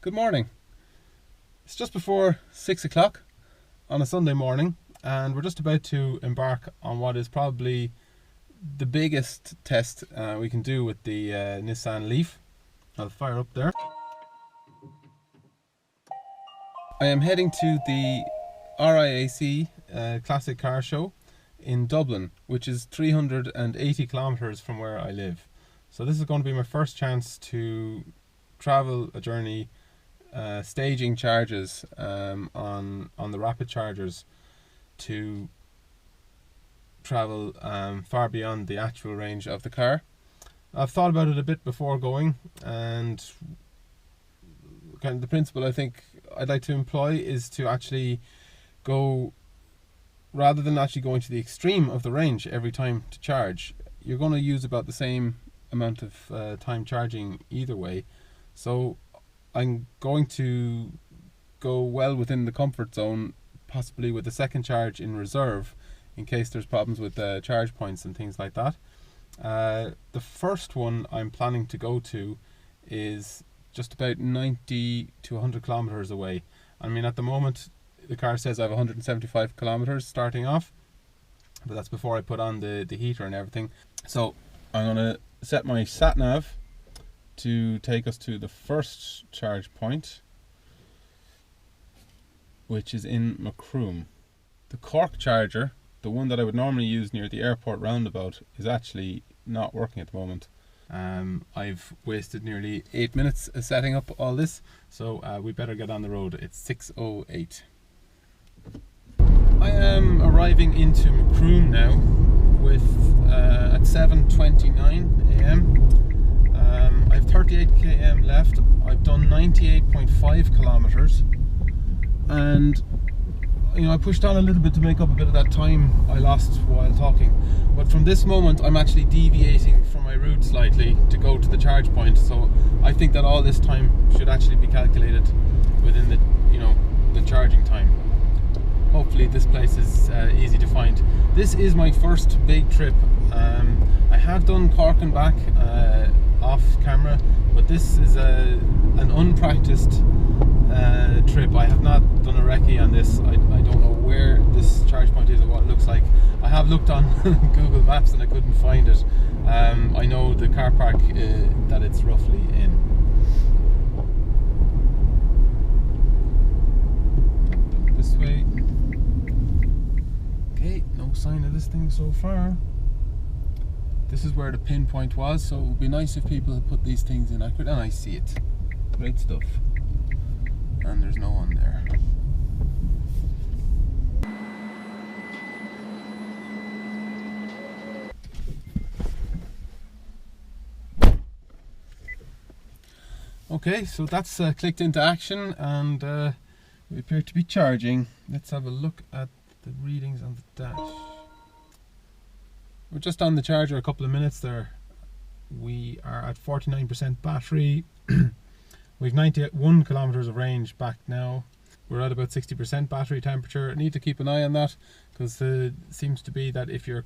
Good morning. It's just before 6 o'clock on a Sunday morning, and we're just about to embark on what is probably the biggest test we can do with the Nissan Leaf. I'll fire up there. I am heading to the RIAC Classic Car Show in Dublin, which is 380 kilometers from where I live. So this is going to be my first chance to travel a journey staging charges on the rapid chargers to travel far beyond the actual range of the car. I've thought about it a bit before going, and kind of the principle I think I'd like to employ is to actually go, rather than actually going to the extreme of the range every time to charge, you're going to use about the same amount of time charging either way. So I'm going to go well within the comfort zone, possibly with a second charge in reserve in case there's problems with charge points and things like that. The first one I'm planning to go to is just about 90 to 100 kilometers away. I mean, at the moment the car says I have 175 kilometers starting off, but that's before I put on the heater and everything. So I'm going to set my sat nav to take us to the first charge point, which is in Macroom. The Cork charger, the one that I would normally use near the airport roundabout, is actually not working at the moment. I've wasted nearly 8 minutes setting up all this, so we better get on the road. It's 6:08. I am arriving into Macroom now with at 7:29 a.m. I have 38 km left. I've done 98.5 kilometers, and I pushed on a little bit to make up a bit of that time I lost while talking. But from this moment I'm actually deviating from my route slightly to go to the charge point, so I think that all this time should actually be calculated within the the charging time. Hopefully this place is easy to find. This is my first big trip. I have done Cork and back off camera, but this is an unpracticed trip. I have not done a recce on this. I don't know where this charge point is or what it looks like. I have looked on Google Maps and I couldn't find it. I know the car park that it's roughly in. This way. Okay, no sign of this thing so far. This is where the pinpoint was, so it would be nice if people had put these things in accurate. And I see it. Great stuff. And there's no one there. Okay, so that's clicked into action, and we appear to be charging. Let's have a look at the readings on the dash. We're just on the charger a couple of minutes there. We are at 49% battery. We've 91 kilometers of range back now. We're at about 60% battery temperature. I need to keep an eye on that, because it seems to be that if you're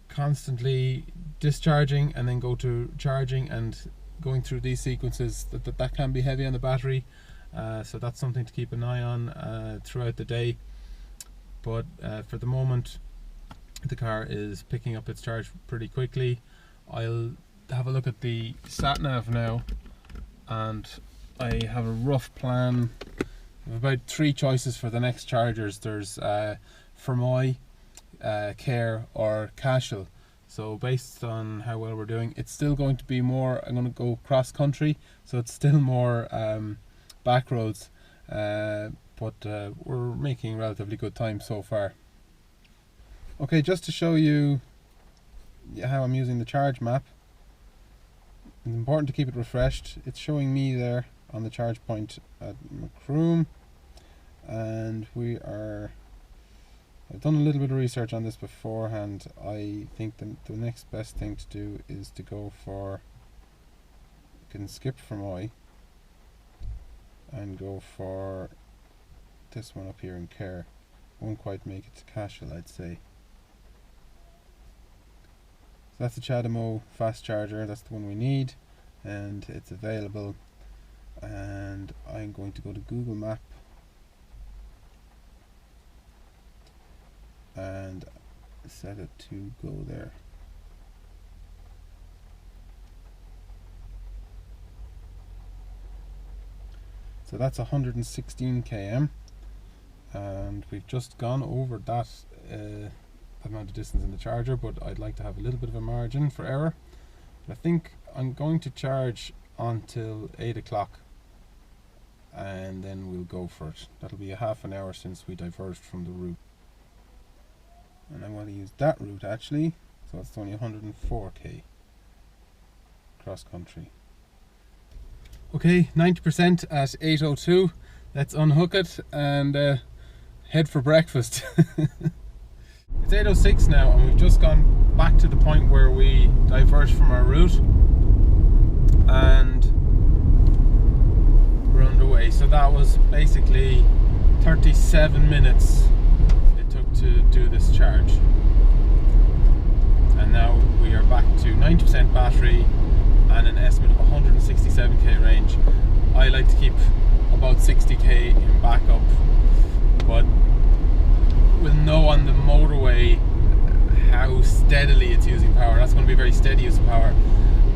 constantly discharging and then go to charging and going through these sequences, that can be heavy on the battery. So that's something to keep an eye on throughout the day. But for the moment, the car is picking up its charge pretty quickly. I'll have a look at the sat nav now, and I have a rough plan of about 3 choices for the next chargers. There's Fermoy, Care or Cashel. So based on how well we're doing, it's still going to be more, I'm going to go cross country, so it's still more back roads, but we're making relatively good time so far. Okay, just to show you how I'm using the charge map, it's important to keep it refreshed. It's showing me there on the charge point at Macroom, and I've done a little bit of research on this beforehand. I think the next best thing to do is to go for, you can skip Fermoy and go for this one up here in Care. Won't quite make it to Cashel, I'd say. So that's the Chadamo fast charger, that's the one we need, and it's available and I'm going to go to Google Map and set it to go there. So that's 116 km, and we've just gone over that amount of distance in the charger, but I'd like to have a little bit of a margin for error. I think I'm going to charge until 8 o'clock and then we'll go for it. That'll be a half an hour since we diverged from the route, and I'm going to use that route actually, so it's only 104k cross country. Okay, 90% at 8:02. Let's unhook it and head for breakfast. It's 8:06 now, and we've just gone back to the point where we diverged from our route, and we're underway. So that was basically 37 minutes it took to do this charge, and now we are back to 90% battery and an estimate of 167k range. I like to keep about 60k in backup, but we'll know on the motorway how steadily it's using power. That's going to be a very steady use of power,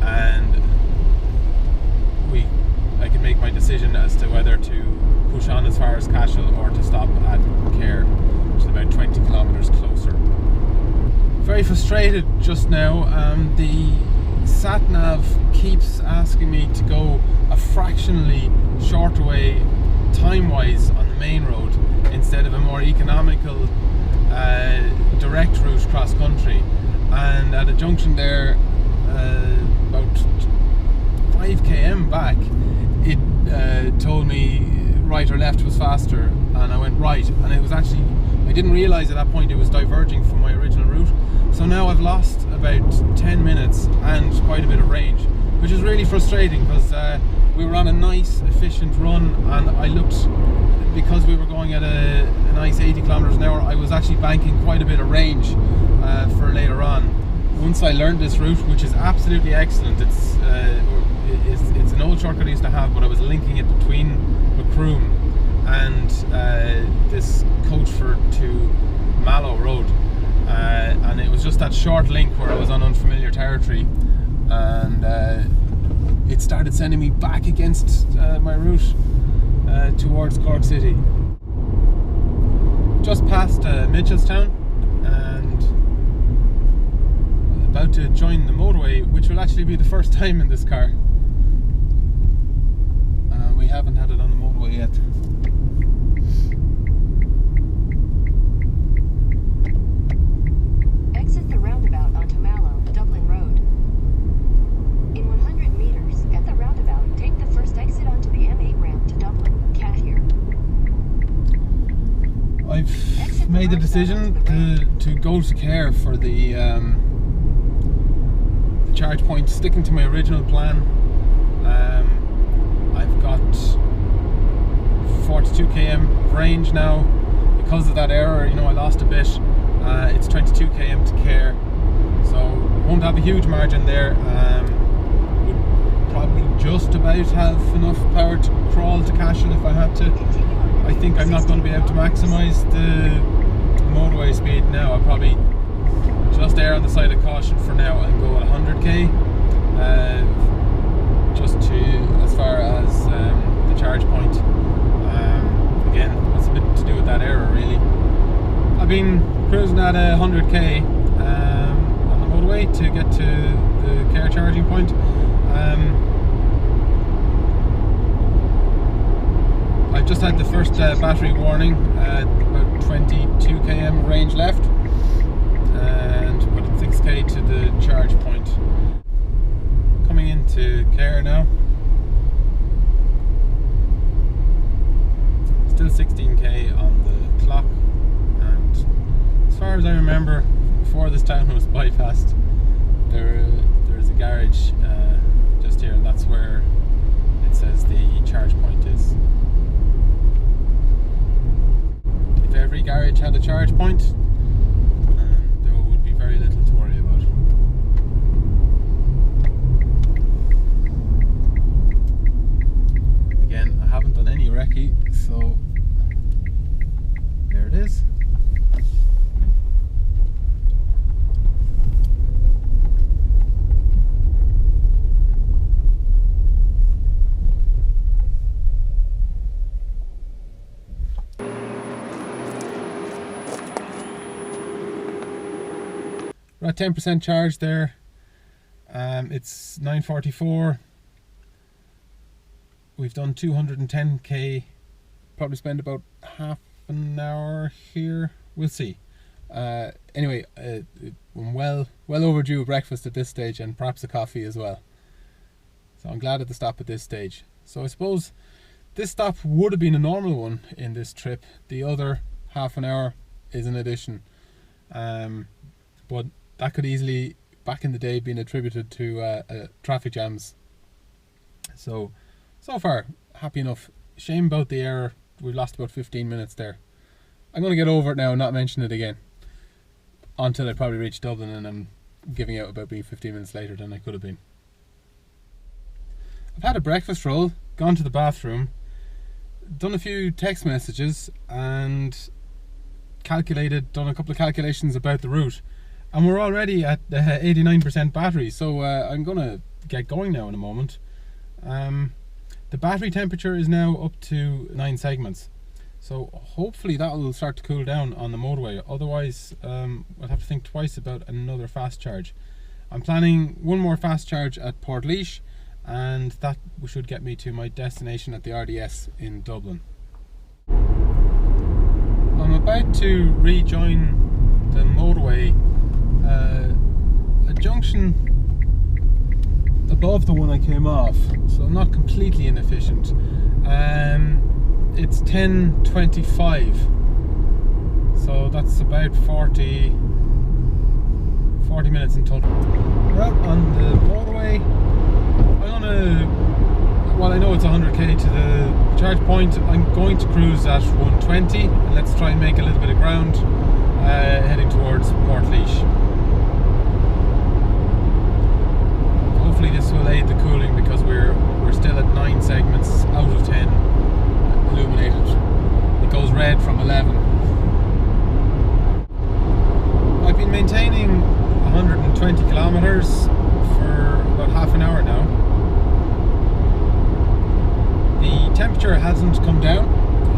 and I can make my decision as to whether to push on as far as Cashel or to stop at Care, which is about 20 kilometers closer. Very frustrated just now. The sat-nav keeps asking me to go a fractionally shorter way time-wise on the main road instead of a more economical direct route cross country, and at a junction there about 5 km back it told me right or left was faster, and I went right, and it was actually, I didn't realise at that point it was diverging from my original route. So now I've lost about 10 minutes and quite a bit of range, which is really frustrating because we were on a nice efficient run, and I looked, because we were going at a nice 80 kilometers an hour, I was actually banking quite a bit of range for later on. Once I learned this route, which is absolutely excellent, it's an old shortcut I used to have, but I was linking it between Macroom and this Coachford to Mallow Road, and it was just that short link where I was on unfamiliar territory, and it started sending me back against my route towards Cork City. Just past Mitchelstown, and about to join the motorway, which will actually be the first time in this car. We haven't had it on the motorway yet. Exit the roundabout onto Mallow, Dublin Road. In 100 meters, at the roundabout, take the first exit onto the M8 ramp to Dublin, Cahir. I've made the decision to go to Care for the charge point, sticking to my original plan. I've got 42 km range now. Because of that error, you know, I lost a bit. It's 22 km to Care, so won't have a huge margin there. Would probably just about have enough power to crawl to Cashel if I had to. I think I'm not going to be able to maximise the motorway speed now. I'll probably just err on the side of caution for now and go at 100k, just to as far as the charge point. Again, that's a bit to do with that error really. I've been cruising at 100k on the motorway to get to the Care charging point. I've just had the first battery warning, about 22 km range left, and put 6k to the charge point. Coming into Care now. Still 16k on the clock, and as far as I remember, before this town was bypassed, there's a garage just here, and that's where it says the charge point is. If every garage had a charge point, there would be very little to worry about. lucky, so there it is. We're at 10% charge there. It's 9:44. We've done 210k. Probably spend about half an hour here. We'll see. Anyway, well overdue breakfast at this stage, and perhaps a coffee as well. So I'm glad at the stop at this stage. So I suppose this stop would have been a normal one in this trip. The other half an hour is an addition. But that could easily, back in the day, been attributed to traffic jams. So far, happy enough. Shame about the error. We've lost about 15 minutes there. I'm going to get over it now and not mention it again. Until I probably reach Dublin and I'm giving out about being 15 minutes later than I could have been. I've had a breakfast roll, gone to the bathroom, done a few text messages and done a couple of calculations about the route. And we're already at 89% battery, so I'm going to get going now in a moment. The battery temperature is now up to 9 segments, so hopefully that will start to cool down on the motorway. Otherwise, I'll have to think twice about another fast charge. I'm planning one more fast charge at Portlaoise, and that should get me to my destination at the RDS in Dublin. I'm about to rejoin the motorway. A junction above the one I came off, so not completely inefficient. It's 10:25, so that's about 40 minutes in total. We're out on the motorway. Well, I know it's 100k to the charge point. I'm going to cruise at 120, and let's try and make a little bit of ground heading towards Portlaoise. Hopefully this will aid the cooling, because we're still at 9 segments out of 10 illuminated. It goes red from 11. I've been maintaining 120 kilometers for about half an hour now. The temperature hasn't come down.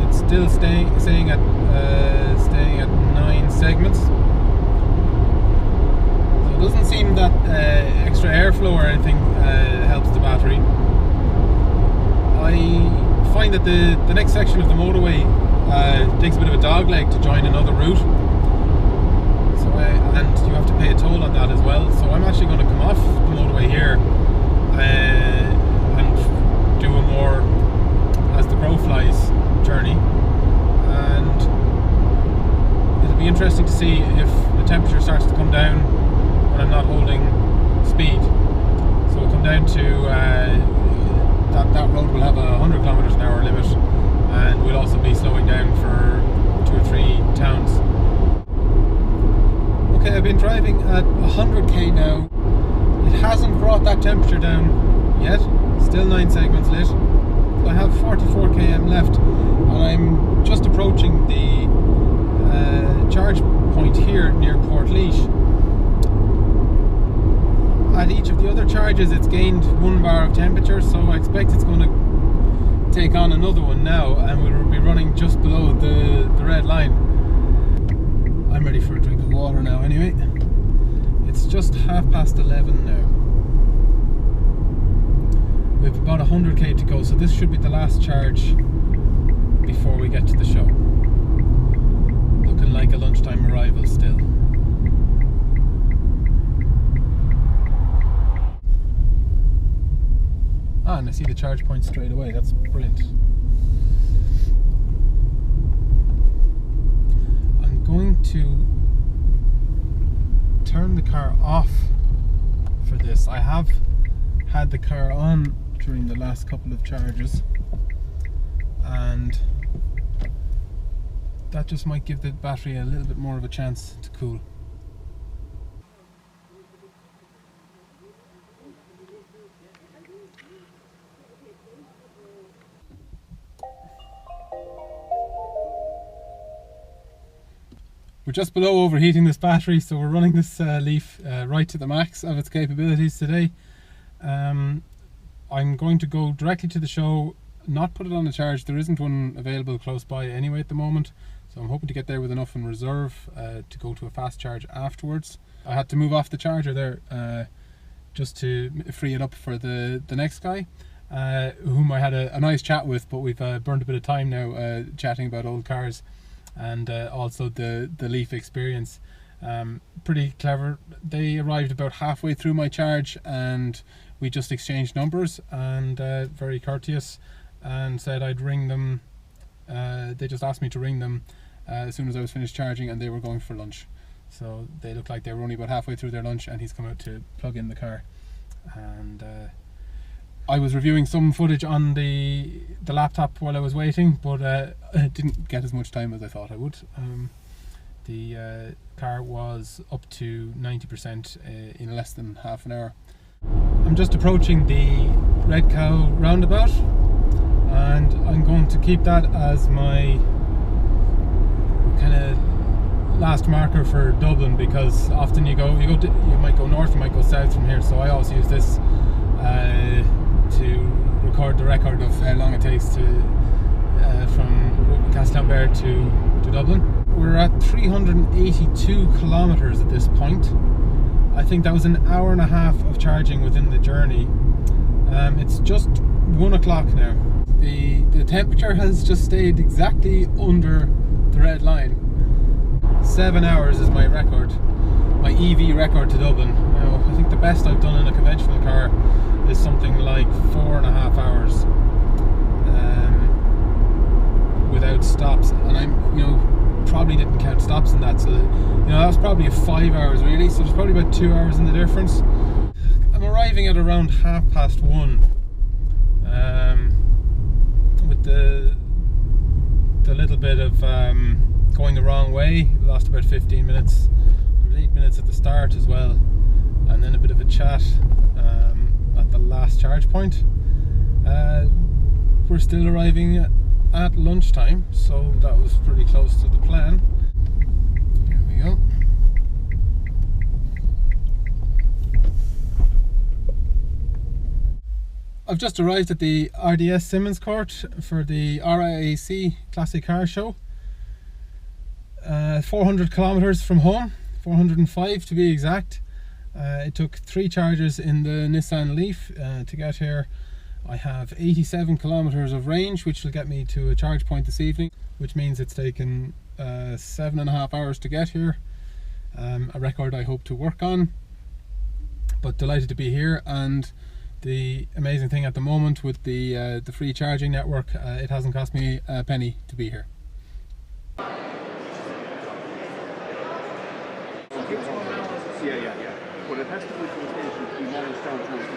It's still staying at 9 segments. So it doesn't seem that extra airflow or anything helps the battery. I find that the next section of the motorway takes a bit of a dogleg to join another route. So and you have to pay a toll on that as well. So I'm actually going to come off the motorway here and do a more as the crow flies journey, and it'll be interesting to see if the temperature starts to come down when I'm not holding speed. So we'll come down to that road will have a 100 kilometers an hour limit, and we'll also be slowing down for 2 or 3 towns. Okay, I've been driving at 100k now. It hasn't brought that temperature down yet. Still 9 segments lit. I have 44 km left, and I'm just approaching the charge point here near Portlaoise. At each of the other charges it's gained 1 bar of temperature, so I expect it's going to take on another one now, and we'll be running just below the red line. I'm ready for a drink of water now anyway. It's just 11:30 now. We've about 100k to go, so this should be the last charge before we get to the show. Looking like a lunchtime arrival still. Ah, and I see the charge point straight away. That's brilliant. I'm going to turn the car off for this. I have had the car on during the last couple of charges, and that just might give the battery a little bit more of a chance to cool. We're just below overheating this battery, so we're running this Leaf right to the max of its capabilities today. I'm going to go directly to the show, not put it on a charge. There isn't one available close by anyway at the moment, so I'm hoping to get there with enough in reserve to go to a fast charge afterwards. I had to move off the charger there just to free it up for the next guy, whom I had a nice chat with, but we've burned a bit of time now chatting about old cars and also the Leaf experience. Pretty clever. They arrived about halfway through my charge and we just exchanged numbers, and very courteous, and said I'd ring them. They just asked me to ring them as soon as I was finished charging, and they were going for lunch. So they looked like they were only about halfway through their lunch, and he's come out to plug in the car. And I was reviewing some footage on the laptop while I was waiting, but I didn't get as much time as I thought I would. The car was up to 90% in less than half an hour. I'm just approaching the Red Cow roundabout, and I'm going to keep that as my kind of last marker for Dublin, because often you might go north, you might go south from here, so I always use this to record the record of how long it takes to from Castletownbere to Dublin. We're at 382 kilometers at this point. I think that was an hour and a half of charging within the journey. It's just 1 o'clock now. The temperature has just stayed exactly under the red line. 7 hours is my record, my EV record to Dublin. Now, I think the best I've done in a conventional car is something like 4.5 hours without stops, and I'm probably didn't count stops in that, so that was probably 5 hours really, so there's probably about 2 hours in the difference. I'm arriving at around 1:30 with the little bit of going the wrong way. Lost about 15 minutes. There was 8 minutes at the start as well, and then a bit of a chat at the last charge point. We're still arriving at lunchtime, so that was pretty close to the plan. Here we go. I've just arrived at the RDS Simmons Court for the RIAC Classic Car Show. 400 kilometers from home, 405 to be exact. It took 3 charges in the Nissan Leaf to get here. I have 87 kilometers of range, which will get me to a charge point this evening, which means it's taken 7.5 hours to get here. A record I hope to work on, but delighted to be here. And the amazing thing at the moment with the free charging network, it hasn't cost me a penny to be here. Yeah. But it has to go to the station to be managed down towards the